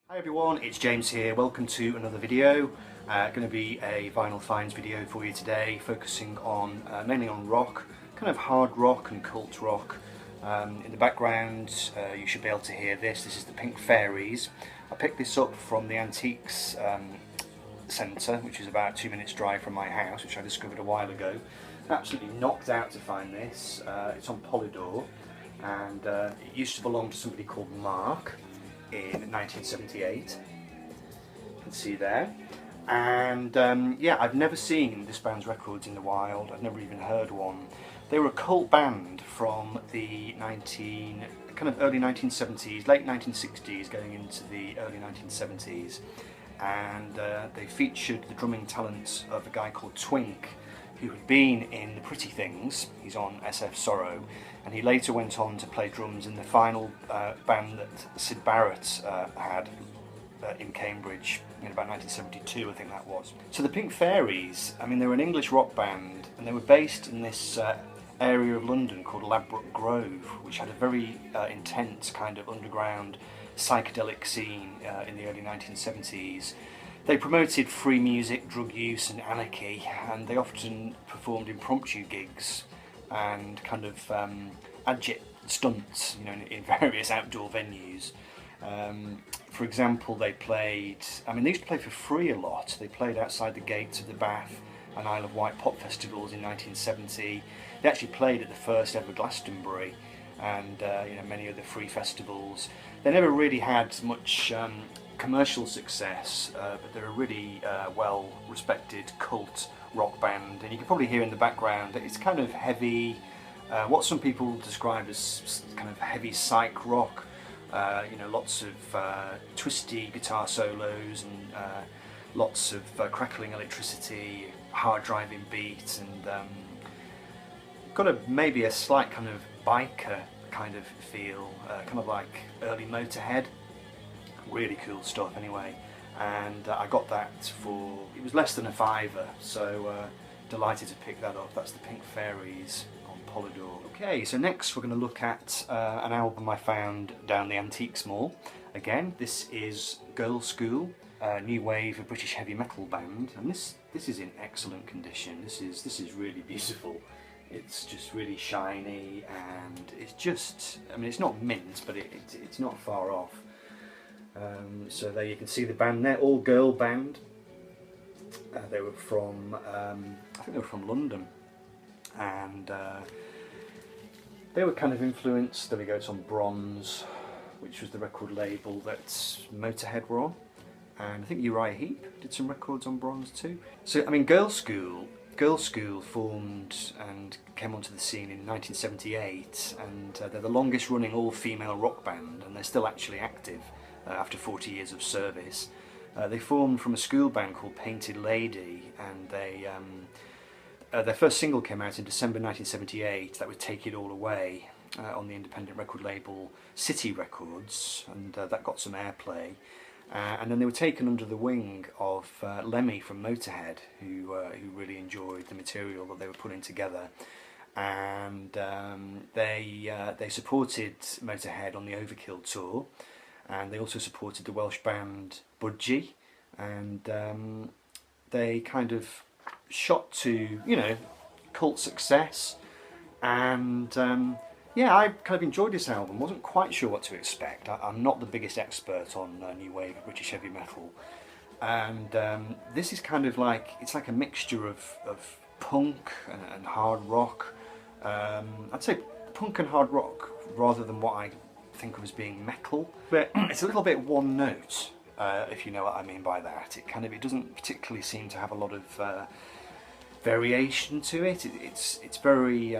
Hi everyone, it's James here. Welcome to another video. Going to be a vinyl finds video for you today, focusing on mainly on rock, kind of hard rock and cult rock. In the background, you should be able to hear this. This is the Pink Fairies. I picked this up from the Antiques Centre, which is about 2 minutes drive from my house, which I discovered a while ago. Absolutely knocked out to find this. It's on Polydor, and it used to belong to somebody called Mark in 1978. You can see there. And yeah, I've never seen this band's records in the wild. I've never even heard one. They were a cult band from the early 1970s, late 1960s, going into the early 1970s, and they featured the drumming talents of a guy called Twink, who had been in The Pretty Things. He's on SF Sorrow, and he later went on to play drums in the final band that Syd Barrett had in Cambridge in about 1972, I think that was. So the Pink Fairies, I mean, they were an English rock band, and they were based in this area of London called Ladbroke Grove, which had a very intense kind of underground psychedelic scene in the early 1970s. They promoted free music, drug use and anarchy, and they often performed impromptu gigs and kind of abject stunts, you know, in various outdoor venues. For example, they used to play for free a lot. They played outside the gates of the Bath and Isle of Wight pop festivals in 1970. They actually played at the first ever Glastonbury and many other free festivals. They never really had much commercial success, but they're a really well respected cult rock band, and you can probably hear in the background that it's kind of heavy, what some people describe as kind of heavy psych rock. Lots of twisty guitar solos and lots of crackling electricity, hard driving beats, and got maybe a slight kind of biker kind of feel, kind of like early Motorhead. Really cool stuff anyway, and I got that it was less than a fiver, so delighted to pick that up. That's the Pink Fairies on Polydor. Okay, so next we're going to look at an album I found down the Antiques Mall. Again, this is Girlschool, a new wave of British heavy metal band, and this is in excellent condition. This is really beautiful. It's just really shiny, and it's just, I mean, it's not mint, but it's not far off. So there you can see the band there, all girl band. They were from, I think they were from London, and they were kind of influenced, there we go, it's on Bronze, which was the record label that Motorhead were on, and I think Uriah Heep did some records on Bronze too. So I mean, Girlschool formed and came onto the scene in 1978, and they're the longest running all-female rock band, and they're still actually active after 40 years of service. They formed from a school band called Painted Lady, and their first single came out in December 1978. That was Take It All Away on the independent record label City Records, and that got some airplay. And then they were taken under the wing of Lemmy from Motorhead, who really enjoyed the material that they were putting together, and they supported Motorhead on the Overkill tour, and they also supported the Welsh band Budgie, and they kind of shot to, you know, cult success, and yeah, I kind of enjoyed this album. Wasn't quite sure what to expect. I'm not the biggest expert on new wave of British heavy metal, and this is kind of like, it's like a mixture of punk and hard rock. I'd say punk and hard rock rather than what I think of as being metal, but it's a little bit one note, if you know what I mean by that. It doesn't particularly seem to have a lot of variation to it. It's very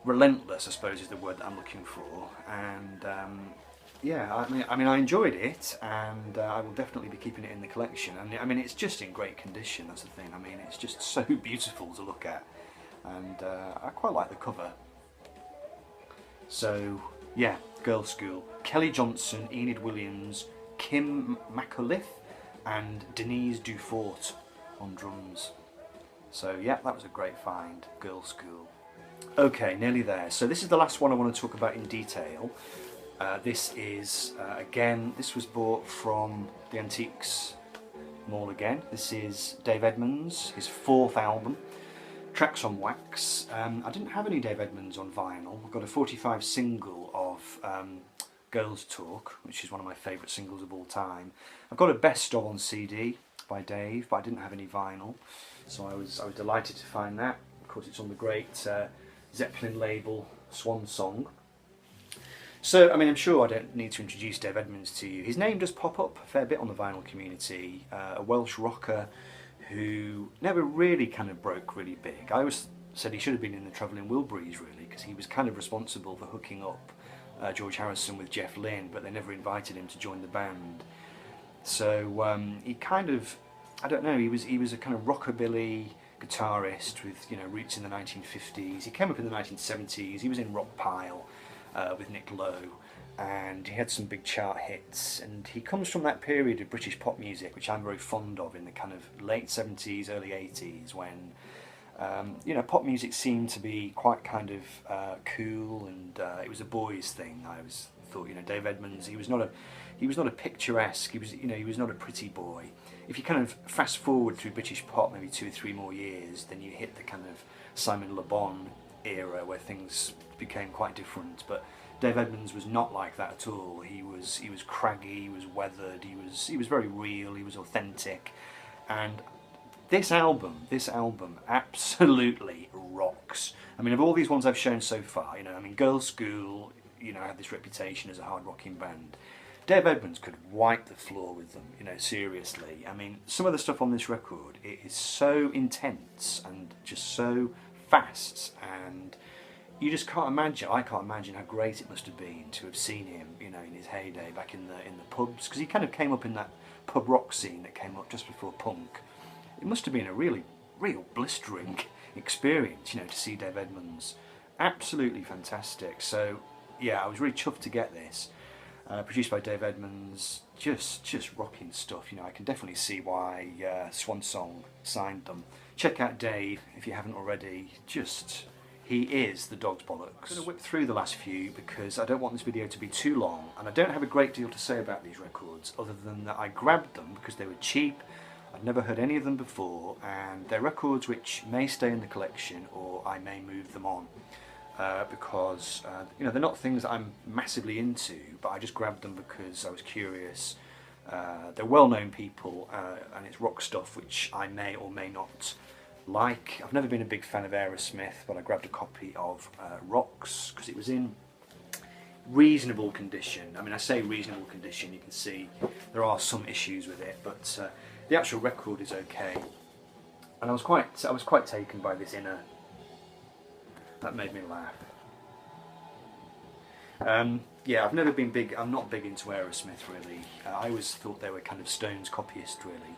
relentless, I suppose, is the word that I'm looking for, and yeah, I mean I enjoyed it, and I will definitely be keeping it in the collection. And I mean, it's just in great condition, that's the thing. I mean, it's just so beautiful to look at, and I quite like the cover. So yeah, Girlschool. Kelly Johnson, Enid Williams, Kim McAuliffe and Denise Dufort on drums. So yeah, that was a great find, Girlschool. Okay, nearly there. So this is the last one I want to talk about in detail. This is, again, this was bought from the Antiques Mall again. This is Dave Edmunds, his 4th album, Tracks on Wax. I didn't have any Dave Edmunds on vinyl. I've got a 45 single of Girls Talk, which is one of my favourite singles of all time. I've got a best of on CD by Dave, but I didn't have any vinyl, so I was delighted to find that. Of course, it's on the great Zeppelin label, Swan Song. So, I mean, I'm sure I don't need to introduce Dave Edmunds to you. His name does pop up a fair bit on the vinyl community. A Welsh rocker who never really kind of broke really big. I always said he should have been in the Travelling Wilburys, really, because he was kind of responsible for hooking up George Harrison with Jeff Lynne, but they never invited him to join the band. So he kind of, I don't know, he was a kind of rockabilly guitarist with, you know, roots in the 1950s. He came up in the 1970s. He was in Rock Pile with Nick Lowe, and he had some big chart hits, and he comes from that period of British pop music which I'm very fond of, in the kind of late 70s, early 80s, when you know, pop music seemed to be quite kind of cool, and it was a boys thing. I always thought, you know, Dave Edmunds, he was not a picturesque, he was not a pretty boy. If you kind of fast forward through British pop maybe 2 or 3 more years, then you hit the kind of Simon Le Bon era where things became quite different. But Dave Edmunds was not like that at all. He was craggy, he was weathered, he was very real, he was authentic. And this album absolutely rocks. I mean, of all these ones I've shown so far, you know, I mean, Girlschool, you know, had this reputation as a hard rocking band. Dave Edmunds could wipe the floor with them, you know, seriously. I mean, some of the stuff on this record, it is so intense and just so fast, and you just can't imagine, I can't imagine how great it must have been to have seen him, you know, in his heyday back in the pubs, because he kind of came up in that pub rock scene that came up just before punk. It must have been a real blistering experience, you know, to see Dave Edmunds. Absolutely fantastic. So yeah, I was really chuffed to get this. Produced by Dave Edmunds, just rocking stuff. You know, I can definitely see why Swan Song signed them. Check out Dave if you haven't already. He is the dog's bollocks. I'm going to whip through the last few because I don't want this video to be too long, and I don't have a great deal to say about these records other than that I grabbed them because they were cheap. I'd never heard any of them before, and they're records which may stay in the collection or I may move them on. Because you know, they're not things that I'm massively into, but I just grabbed them because I was curious. They're well-known people, and it's rock stuff which I may or may not like. I've never been a big fan of Aerosmith, but I grabbed a copy of Rocks because it was in reasonable condition. I mean, I say reasonable condition, you can see there are some issues with it, but the actual record is okay. And I was quite taken by this inner. That made me laugh. Yeah, I've never been big. I'm not big into Aerosmith really. I always thought they were kind of Stones copyists really.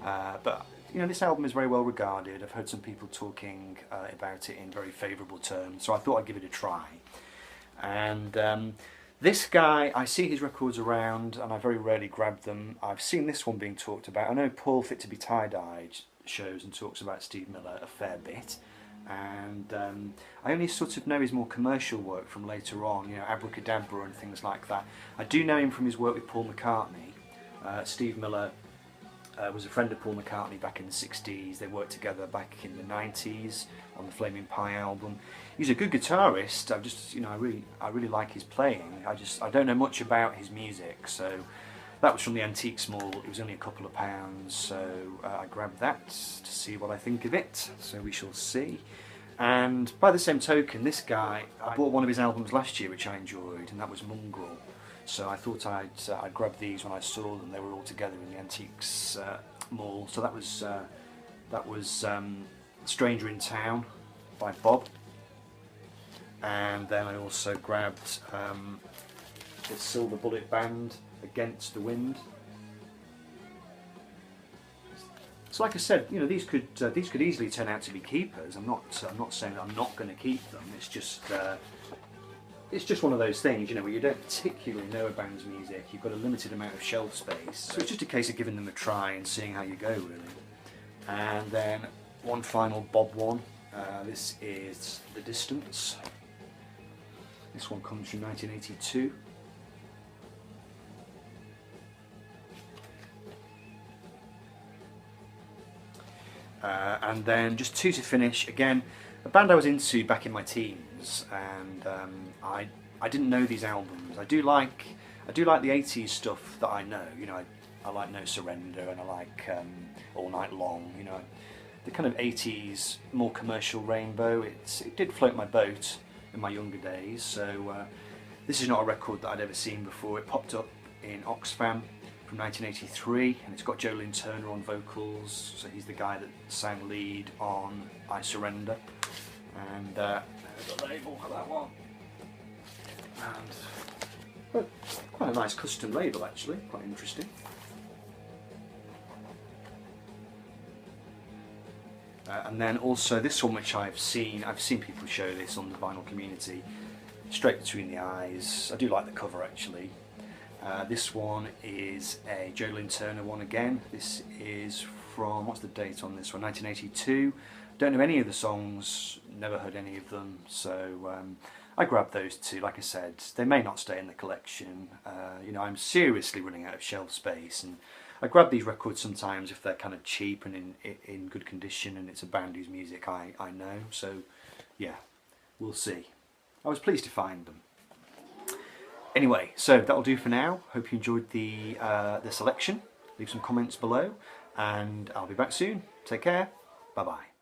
But you know, this album is very well regarded. I've heard some people talking about it in very favourable terms, so I thought I'd give it a try. And this guy, I see his records around, and I very rarely grab them. I've seen this one being talked about. I know Paul Fit to be Tie-Dyed shows and talks about Steve Miller a fair bit. And I only sort of know his more commercial work from later on, you know, Abracadabra and things like that. I do know him from his work with Paul McCartney. Steve Miller was a friend of Paul McCartney back in the 60s. They worked together back in the 90s on the Flaming Pie album. He's a good guitarist. I really like his playing. I don't know much about his music, so that was from the Antiques Mall. It was only a couple of pounds, so I grabbed that to see what I think of it. So we shall see. And by the same token, this guy, I bought one of his albums last year which I enjoyed, and that was Mongrel. So I thought I'd grab these when I saw them. They were all together in the Antiques Mall. So that was Stranger in Town by Bob. And then I also grabbed the Silver Bullet Band, Against the Wind. So like I said, you know, these could easily turn out to be keepers. I'm not saying that I'm not going to keep them. It's just one of those things, you know, where you don't particularly know a band's music. You've got a limited amount of shelf space, so it's just a case of giving them a try and seeing how you go, really. And then one final Bob one. This is The Distance. This one comes from 1982. and then just two to finish. Again, a band I was into back in my teens, and I didn't know these albums. I do like the 80s stuff that I know. You know, I like No Surrender, and I like All Night Long. You know, the kind of 80s more commercial Rainbow. It did float my boat in my younger days. So this is not a record that I'd ever seen before. It popped up in Oxfam from 1983, and it's got Joe Lynn Turner on vocals, so he's the guy that sang lead on I Surrender. And there's the label for that one. And well, quite a nice custom label actually, quite interesting. And then also this one, which I've seen people show this on the vinyl community, Straight Between the Eyes. I do like the cover actually. This one is a Joe Lynn Turner one again. This is from, what's the date on this one? 1982. Don't know any of the songs, never heard any of them, so I grabbed those two. Like I said, they may not stay in the collection. You know, I'm seriously running out of shelf space, and I grab these records sometimes if they're kind of cheap and in good condition, and it's a band whose music I know. So yeah, we'll see. I was pleased to find them. Anyway, so that'll do for now. Hope you enjoyed the selection. Leave some comments below, and I'll be back soon. Take care. Bye bye.